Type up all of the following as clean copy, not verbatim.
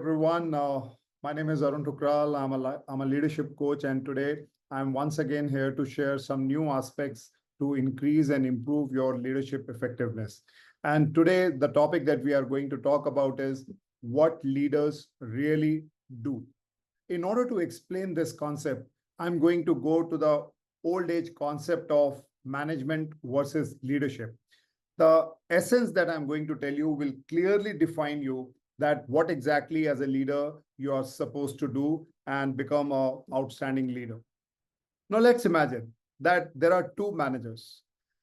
everyone. My name is Arun. I'm a leadership coach, and today I'm once again here to share some new aspects to increase and improve your leadership effectiveness. And today, the topic that we are going to talk about is what leaders really do. In order to explain this concept, I'm going to go to the old age concept of management versus leadership. The essence that I'm going to tell you will clearly define you that what exactly as a leader you are supposed to do and become an outstanding leader. Now let's imagine that there are two managers.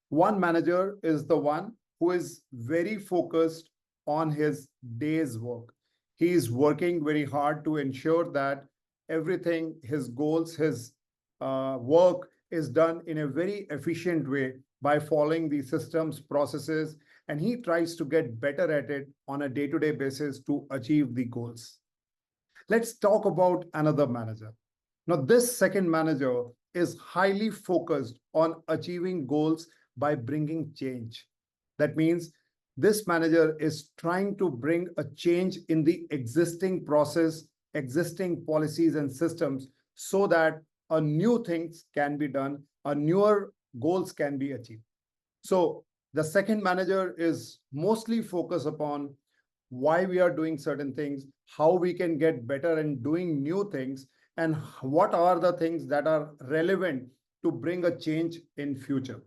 One manager is the one who is very focused on his day's work. He is working very hard to ensure that everything, his goals, his work is done in a very efficient way by following the systems, processes, and he tries to get better at it on a day-to-day basis to achieve the goals. Let's talk about another manager. Now, this second manager is highly focused on achieving goals by bringing change. That means this manager is trying to bring a change in the existing process, existing policies and systems so that a new things can be done, a newer goals can be achieved. So the second manager is mostly focused upon why we are doing certain things, how we can get better in doing new things, and what are the things that are relevant to bring a change in future.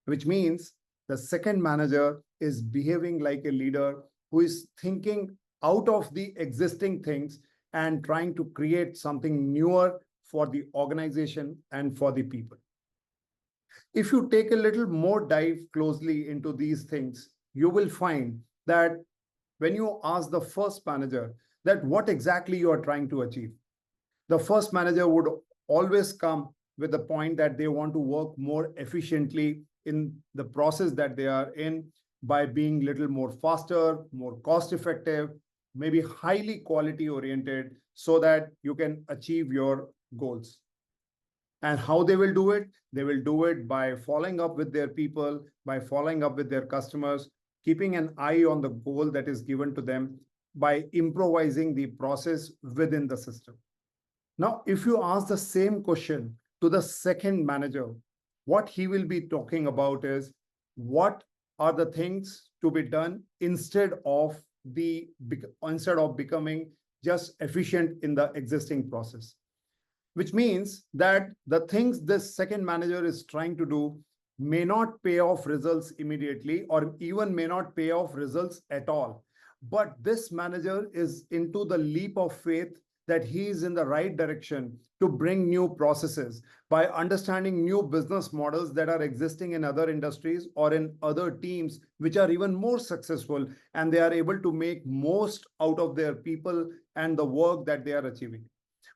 Which means the second manager is behaving like a leader who is thinking out of the existing things and trying to create something newer for the organization and for the people. If you take a little more dive closely into these things, you will find that when you ask the first manager that what exactly you are trying to achieve, the first manager would always come with the point that they want to work more efficiently in the process that they are in by being little more faster, more cost effective, maybe highly quality oriented so that you can achieve your goals. And how they will do it? They will do it by following up with their people, by following up with their customers, keeping an eye on the goal that is given to them, by improvising the process within the system. Now, if you ask the same question to the second manager, what he will be talking about is what are the things to be done instead of becoming just efficient in the existing process. Which means that the things this second manager is trying to do may not pay off results immediately or even may not pay off results at all. But this manager is into the leap of faith that he is in the right direction to bring new processes by understanding new business models that are existing in other industries or in other teams which are even more successful, and they are able to make most out of their people and the work that they are achieving.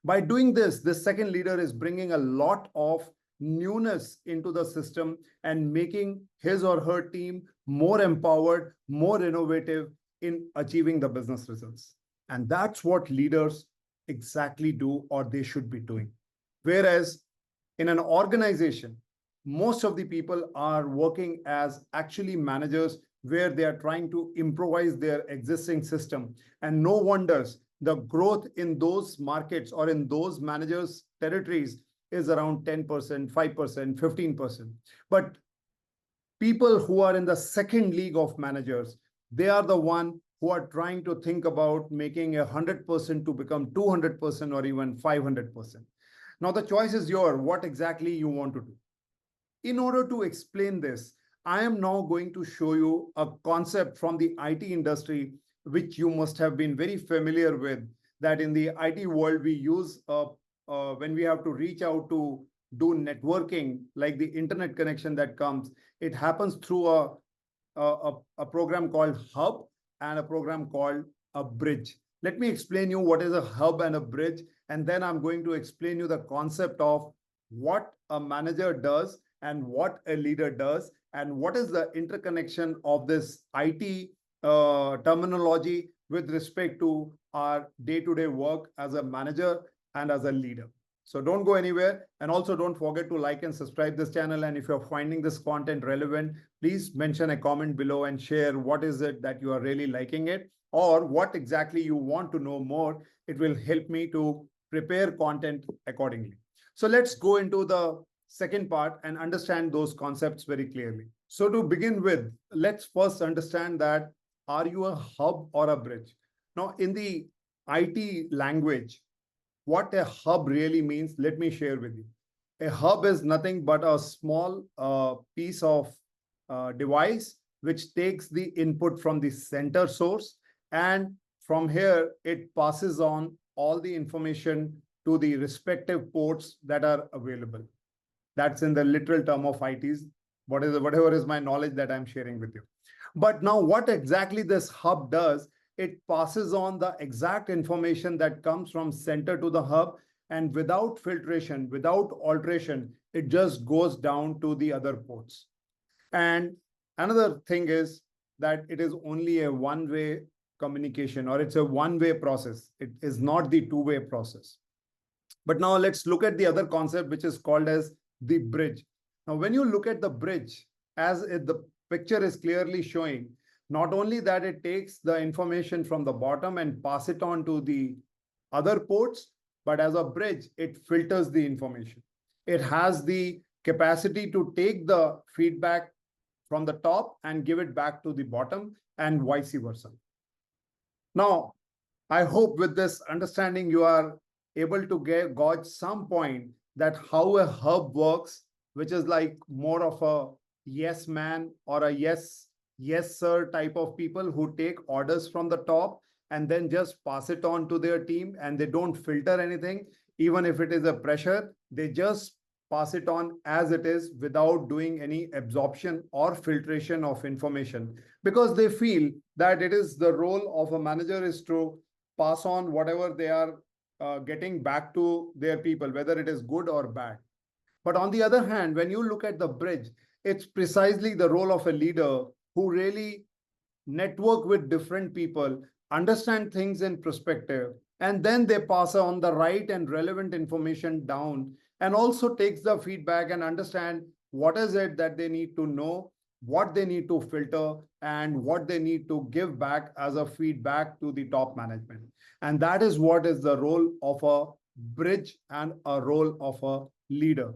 By doing this, the second leader is bringing a lot of newness into the system and making his or her team more empowered, more innovative in achieving the business results. And that's what leaders exactly do or they should be doing. Whereas in an organization, most of the people are working as actually managers where they are trying to improvise their existing system. And no wonders the growth in those markets or in those managers' territories is around 10%, 5%, 15%. But people who are in the second league of managers, they are the one who are trying to think about making 100% to become 200% or even 500%. Now the choice is yours, what exactly you want to do. In order to explain this, I am now going to show you a concept from the IT industry which you must have been very familiar with, that in the IT world, we use when we have to reach out to do networking, like the internet connection that comes, it happens through a program called Hub and a program called a bridge. Let me explain you what is a hub and a bridge, and then I'm going to explain you the concept of what a manager does and what a leader does, and what is the interconnection of this IT terminology with respect to our day-to-day work as a manager and as a leader. So don't go anywhere, and also don't forget to like and subscribe this channel. And if you're finding this content relevant, please mention a comment below and share what is it that you are really liking it or what exactly you want to know more. It will help me to prepare content accordingly. So let's go into the second part and understand those concepts very clearly. So to begin with, let's first understand that, are you a hub or a bridge? Now, in the IT language, what a hub really means, let me share with you. A hub is nothing but a small piece of device which takes the input from the center source, and from here it passes on all the information to the respective ports that are available. That's in the literal term of ITs. Whatever is my knowledge that I'm sharing with you. But now, what exactly this hub does, it passes on the exact information that comes from center to the hub, and without filtration, without alteration, it just goes down to the other ports. And another thing is that it is only a one-way communication, or it's a one-way process. It is not the two-way process. But now let's look at the other concept, which is called as the bridge. Now, when you look at the bridge, as the picture is clearly showing, not only that it takes the information from the bottom and pass it on to the other ports, but as a bridge, it filters the information. It has the capacity to take the feedback from the top and give it back to the bottom, and vice versa. Now, I hope with this understanding, you are able to gauge some point that how a hub works, which is like more of a yes man or a yes sir type of people who take orders from the top and then just pass it on to their team, and they don't filter anything. Even if it is a pressure, they just pass it on as it is without doing any absorption or filtration of information, because they feel that it is the role of a manager is to pass on whatever they are getting back to their people, whether it is good or bad. But on the other hand, when you look at the bridge, it's precisely the role of a leader who really network with different people, understand things in perspective, and then they pass on the right and relevant information down, and also takes the feedback and understand what is it that they need to know, what they need to filter, and what they need to give back as a feedback to the top management. And that is what is the role of a bridge and a role of a leader.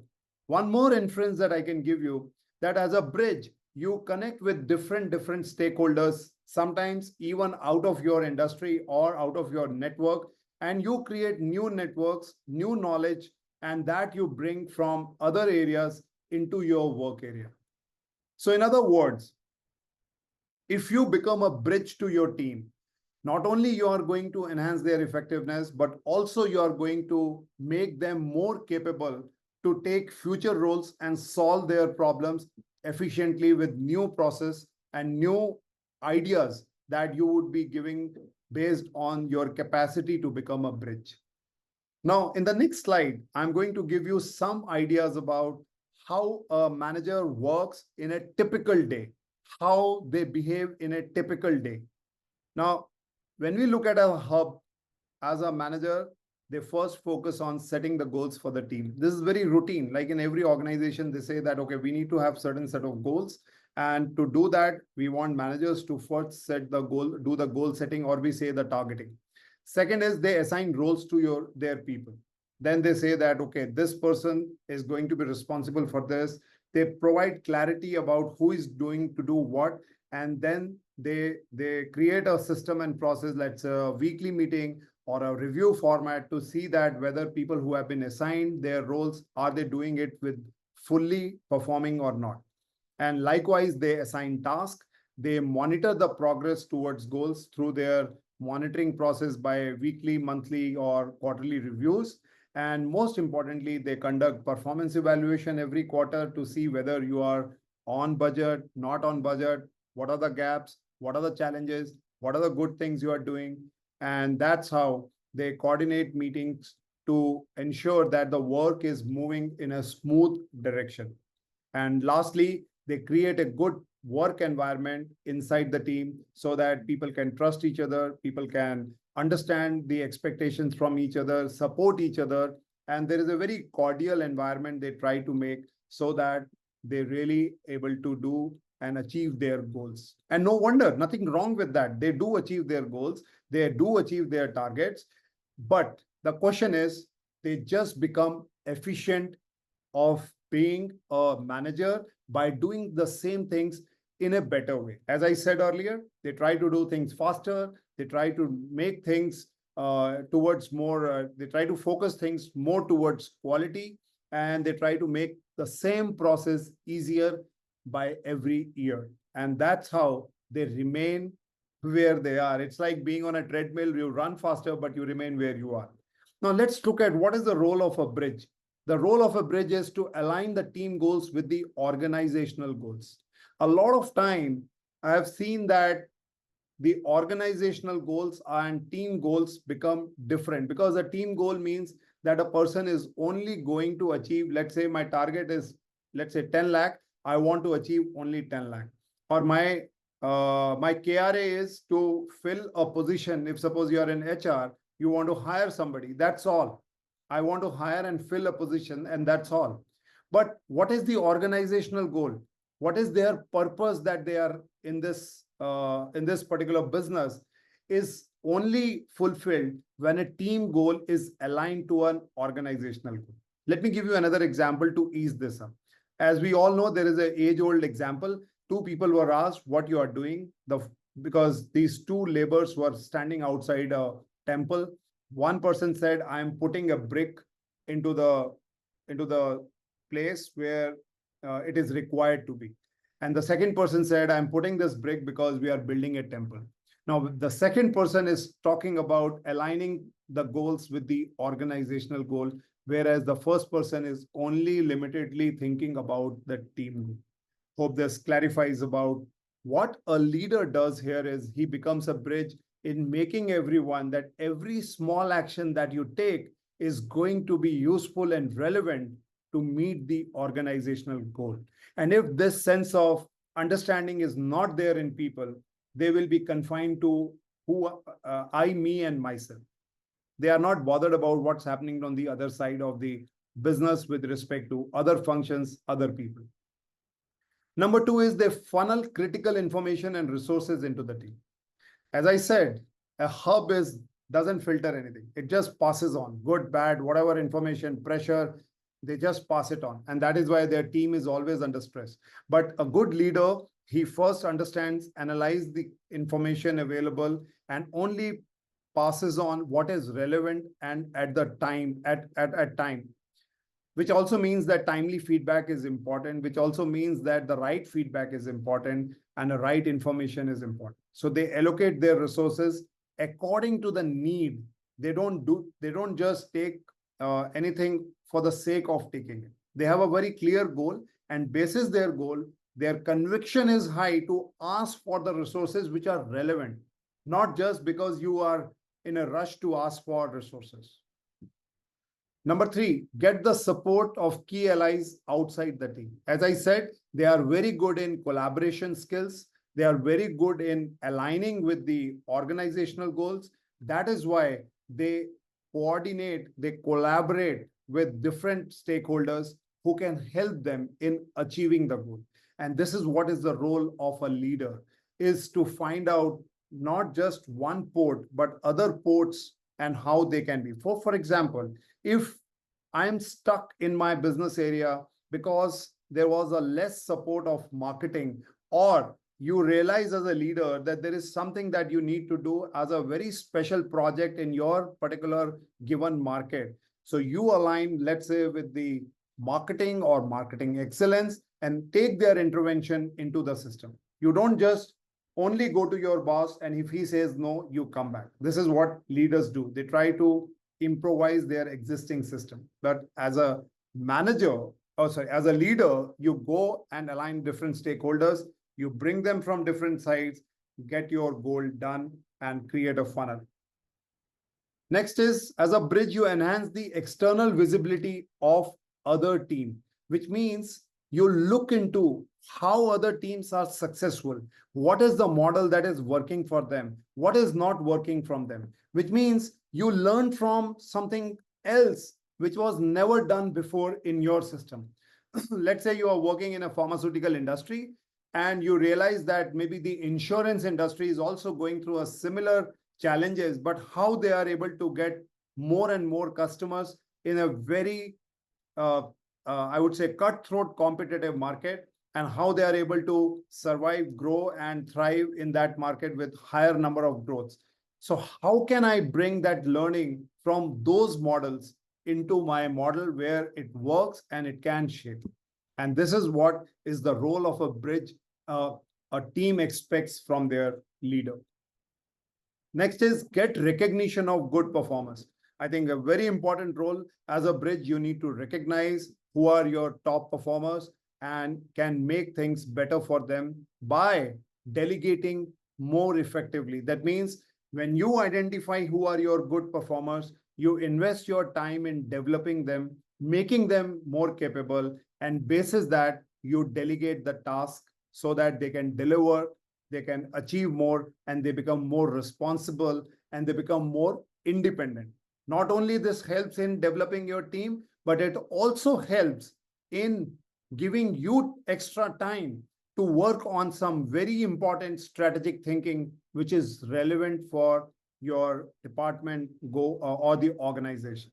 One more inference that I can give you, that as a bridge, you connect with different stakeholders, sometimes even out of your industry or out of your network, and you create new networks, new knowledge, and that you bring from other areas into your work area. So in other words, if you become a bridge to your team, not only you are going to enhance their effectiveness, but also you are going to make them more capable to take future roles and solve their problems efficiently with new process and new ideas that you would be giving based on your capacity to become a bridge. Now, in the next slide, I'm going to give you some ideas about how a manager works in a typical day, how they behave in a typical day. Now, when we look at a hub, as a manager, they first focus on setting the goals for the team. This is very routine. Like in every organization, they say that, okay, we need to have certain set of goals. And to do that, we want managers to first set the goal, do the goal setting, or we say the targeting. Second is they assign roles to their people. Then they say that, okay, this person is going to be responsible for this. They provide clarity about who is doing to do what. And then they create a system and process, let's a weekly meeting or a review format, to see that whether people who have been assigned their roles, are they doing it with fully performing or not. And likewise, they assign tasks. They monitor the progress towards goals through their monitoring process by weekly, monthly, or quarterly reviews. And most importantly, they conduct performance evaluation every quarter to see whether you are on budget, not on budget, what are the gaps, what are the challenges, what are the good things you are doing. And that's how they coordinate meetings to ensure that the work is moving in a smooth direction. And lastly, they create a good work environment inside the team so that people can trust each other, people can understand the expectations from each other, support each other, and there is a very cordial environment they try to make so that they're really able to do and achieve their goals. And no wonder, nothing wrong with that. They do achieve their goals, they do achieve their targets. But the question is, they just become efficient of being a manager by doing the same things in a better way. As I said earlier, they try to do things faster, they try to make things towards more, they try to focus things more towards quality, and they try to make the same process easier by every year. And that's how they remain where they are. It's like being on a treadmill, you run faster, but you remain where you are. Now, let's look at what is the role of a bridge. The role of a bridge is to align the team goals with the organizational goals. A lot of time, I have seen that the organizational goals and team goals become different, because a team goal means that a person is only going to achieve, let's say my target is, let's say 10 lakh, I want to achieve only 10 lakh. Or my KRA is to fill a position. If suppose you are in HR, you want to hire somebody, that's all. I want to hire and fill a position, and that's all. But what is the organizational goal? What is their purpose that they are in this particular business is only fulfilled when a team goal is aligned to an organizational goal. Let me give you another example to ease this up. As we all know, there is an age-old example. Two people were asked what you are doing, because these two laborers were standing outside a temple. One person said, I am putting a brick into the place where it is required to be. And the second person said, I'm putting this brick because we are building a temple. Now, the second person is talking about aligning the goals with the organizational goal, whereas the first person is only limitedly thinking about the team goal. Hope this clarifies about what a leader does here is he becomes a bridge in making everyone that every small action that you take is going to be useful and relevant to meet the organizational goal. And if this sense of understanding is not there in people, they will be confined to I, me, and myself. They are not bothered about what's happening on the other side of the business with respect to other functions, other people. Number two is they funnel critical information and resources into the team. As I said, a hub doesn't filter anything. It just passes on good, bad, whatever information, pressure, they just pass it on. And that is why their team is always under stress. But a good leader, he first understands, analyzes the information available, and only passes on what is relevant and at the time, at time, which also means that timely feedback is important, which also means that the right feedback is important and the right information is important. So they allocate their resources according to the need. They don't just take anything for the sake of taking it. They have a very clear goal, and basis their goal, their conviction is high to ask for the resources which are relevant, not just because you are in a rush to ask for resources. Number three, get the support of key allies outside the team. As I said, they are very good in collaboration skills. They are very good in aligning with the organizational goals. That is why they coordinate, they collaborate with different stakeholders who can help them in achieving the goal. And this is what is the role of a leader, is to find out not just one port, but other ports and how they can be. For example, if I'm stuck in my business area because there was a less support of marketing, or you realize as a leader that there is something that you need to do as a very special project in your particular given market. So you align, let's say, with the marketing or marketing excellence and take their intervention into the system. You don't just only go to your boss, and if he says no, you come back. This is what leaders do. They try to improvise their existing system. But as a manager, as a leader, you go and align different stakeholders, you bring them from different sides, get your goal done, and create a funnel. Next is, as a bridge, you enhance the external visibility of other team, which means you look into how other teams are successful. What is the model that is working for them? What is not working from them? Which means you learn from something else which was never done before in your system. Let's say you are working in a pharmaceutical industry. and you realize that maybe the insurance industry is also going through a similar challenges, but how they are able to get more and more customers in a very, I would say, cutthroat competitive market, and how they are able to survive, grow, and thrive in that market with higher number of growths. So how can I bring that learning from those models into my model where it works and it can shape? And this is what is the role of a bridge a team expects from their leader. Next is get recognition of good performers. I think a very important role as a bridge, you need to recognize who are your top performers and can make things better for them by delegating more effectively. That means when you identify who are your good performers, you invest your time in developing them, making them more capable, and basis that you delegate the task so that they can deliver, they can achieve more, and they become more responsible, and they become more independent. Not only this helps in developing your team, but it also helps in giving you extra time to work on some very important strategic thinking, which is relevant for your department or the organization.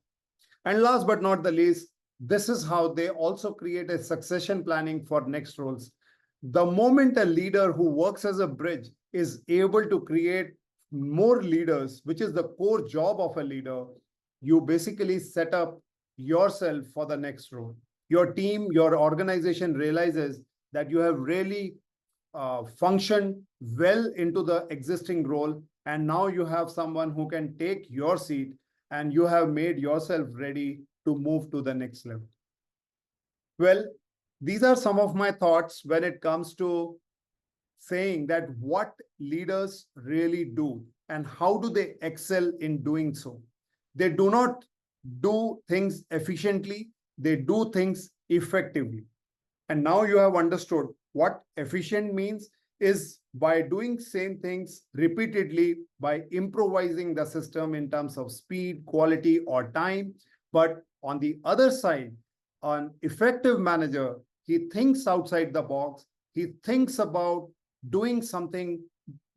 And last but not the least, this is how they also create a succession planning for next roles. The moment a leader who works as a bridge is able to create more leaders, which is the core job of a leader, you basically set up yourself for the next role. Your team, your organization realizes that you have really functioned well into the existing role, and now you have someone who can take your seat, and you have made yourself ready to move to the next level. Well, these are some of my thoughts when it comes to saying that what leaders really do and how do they excel in doing so. They do not do things efficiently, they do things effectively. And now you have understood what efficient means is by doing same things repeatedly, by improvising the system in terms of speed, quality, or time. But on the other side, an effective manager, he thinks outside the box. He thinks about doing something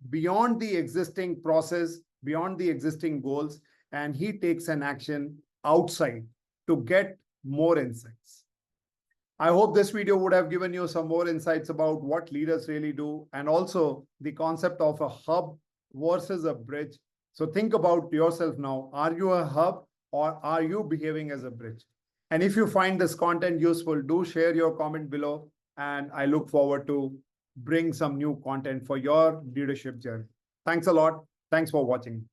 beyond the existing process, beyond the existing goals, and he takes an action outside to get more insights. I hope this video would have given you some more insights about what leaders really do, and also the concept of a hub versus a bridge. So think about yourself now. Are you a hub or are you behaving as a bridge? And if you find this content useful, do share your comment below. And I look forward to bring some new content for your leadership journey. Thanks a lot. Thanks for watching.